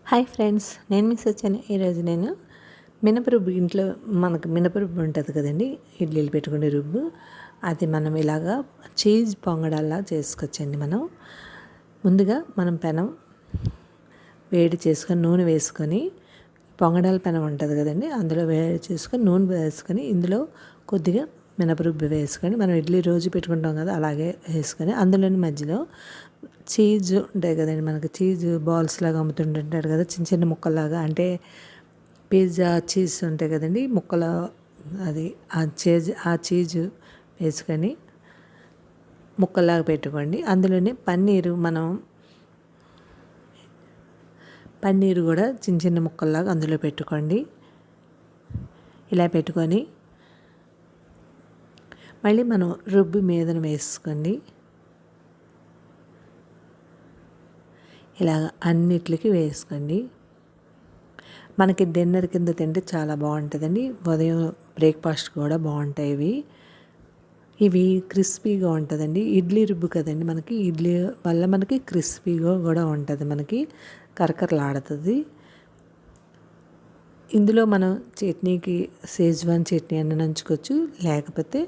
Hi friends, నేను miss వచ్చాను. ఈరోజు నేను మినపరుబ్బు ఇంట్లో మనకు మినపరుబ్బు ఉంటుంది కదండి, ఇడ్లీలు పెట్టుకునే రుబ్బు. అది మనం ఇలాగా చీజ్ పొంగడాల్లా చేసుకోవచ్చండి. ముందుగా మనం పెనం వేడి చేసుకొని నూనె వేసుకొని, పొంగడాల పెనం ఉంటుంది కదండి, అందులో వేడి చేసుకొని నూనె వేసుకొని ఇందులో కొద్దిగా మినపరుబ్బు వేసుకొని, మనం ఇడ్లీ రోజు పెట్టుకుంటాం కదా, అలాగే వేసుకొని అందులోని మధ్యలో చీజ్ ఉంటాయి కదండి, మనకి చీజ్ బాల్స్ లాగా అమ్ముతుంటారు కదా, చిన్న చిన్న ముక్కలాగా, అంటే పిజ్జా చీజ్ ఉంటాయి కదండి ముక్కల, అది ఆ చీజ్ వేసుకొని ముక్కలాగా పెట్టుకోండి. అందులోనే పన్నీరు కూడా చిన్న చిన్న ముక్కల్లాగా అందులో పెట్టుకోండి. ఇలా పెట్టుకొని మళ్ళీ మనం రుబ్బు మీదన వేసుకోండి. ఇలాగ అన్నిటికి వేసుకోండి. మనకి డిన్నర్ కింద తింటే చాలా బాగుంటుందండి. ఉదయం బ్రేక్ఫాస్ట్ కూడా బాగుంటాయి. ఇవి క్రిస్పీగా ఉంటుందండి. ఇడ్లీ రుబ్బు కదండి, మనకి ఇడ్లీ వల్ల మనకి క్రిస్పీగా కూడా ఉంటుంది, మనకి కరకరలాడుతుంది. ఇందులో మనం చట్నీకి షేజ్వాన్ చట్నీ అన్న నంచుకోవచ్చు, లేకపోతే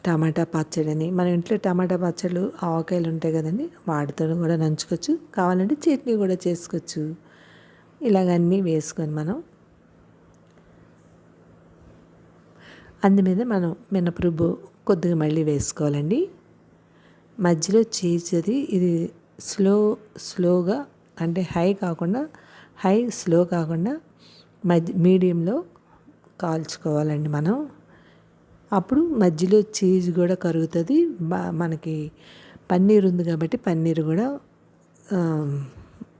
టమాటా పచ్చడిని, మన ఇంట్లో టమాటా పచ్చళ్ళు ఆవకాయలు ఉంటాయి కదండి, వాటితో కూడా నంచుకోవచ్చు. కావాలంటే చట్నీ కూడా చేసుకోవచ్చు. ఇలాగన్నీ వేసుకొని మనం అందు మీద మనం మినపరుబ్బు కొద్దిగా మళ్ళీ వేసుకోవాలండి. మధ్యలో చీజ్ ఇది స్లోగా, అంటే స్లో కాకుండా మీడియంలో కాల్చుకోవాలండి మనం. అప్పుడు మధ్యలో చీజ్ కూడా కరుగుతుంది. మనకి పన్నీర్ ఉంది కాబట్టి పన్నీర్ కూడా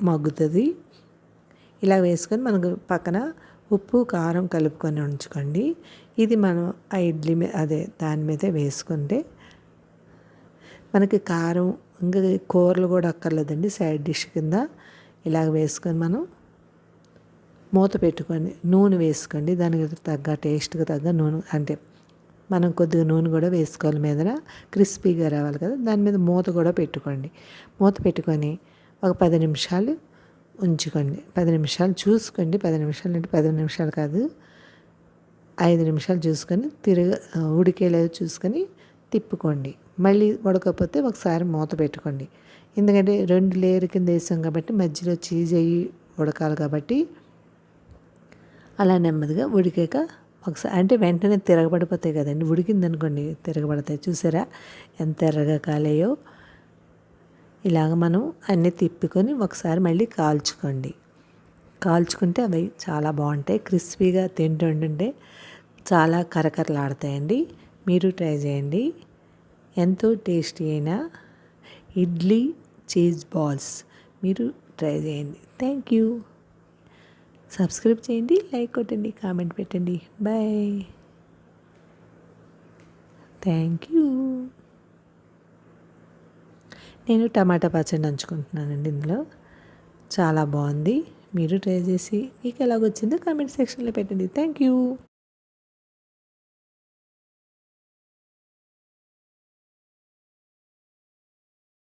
మగ్గుతుంది. ఇలా వేసుకొని మనకు పక్కన ఉప్పు కారం కలుపుకొని ఉంచుకోండి. ఇది మనం ఆ ఇడ్లీ దాని మీద వేసుకుంటే మనకి కారం ఇంకా కూరలు కూడా అక్కర్లేదండి, సైడ్ డిష్ కింద ఇలాగ వేసుకొని మనం మూత పెట్టుకొని నూనె వేసుకోండి. దానికి తగ్గ టేస్ట్కి తగ్గ నూనె, అంటే మనం కొద్దిగా నూనె కూడా వేసుకోవాలి మీదన, క్రిస్పీగా రావాలి కదా. దాని మీద మూత కూడా పెట్టుకోండి. మూత పెట్టుకొని ఒక 10 నిమిషాలు ఉంచుకోండి. 10 నిమిషాలు చూసుకోండి. 10 నిమిషాలు అంటే 10 నిమిషాలు కాదు, 5 నిమిషాలు చూసుకొని ఉడికేలేదు చూసుకొని తిప్పుకోండి. మళ్ళీ ఉడకపోతే ఒకసారి మూత పెట్టుకోండి. ఎందుకంటే 2 లేయర్ కింద వేసాం కాబట్టి మధ్యలో చీజ్ అయ్యి ఉడకాలి కాబట్టి అలా నెమ్మదిగా ఉడికాక ఒకసారి, అంటే వెంటనే తిరగబడిపోతాయి కదండి, ఉడికిందనుకోండి తిరగబడతాయి. చూసారా ఎంత ఎర్రగా కాలేయో. ఇలాగ మనం అన్నీ తిప్పుకొని ఒకసారి మళ్ళీ కాల్చుకుంటే అవి చాలా బాగుంటాయి. క్రిస్పీగా తింటుంటే చాలా కరకరలాడతాయండి. మీరు ట్రై చేయండి. ఎంతో టేస్టీ అయిన ఇడ్లీ చీజ్ బాల్స్ మీరు ట్రై చేయండి. Thank you. సబ్స్క్రైబ్ చేయండి, లైక్ కొట్టండి, కామెంట్ పెట్టండి. బాయ్. Thank you. నేను టమాటా పచ్చడి నంచుకుంటున్నానండి ఇందులో. చాలా బాగుంది. మీరు ట్రై చేసి మీకు ఎలాగొచ్చిందో కామెంట్ సెక్షన్లో పెట్టండి. Thank you.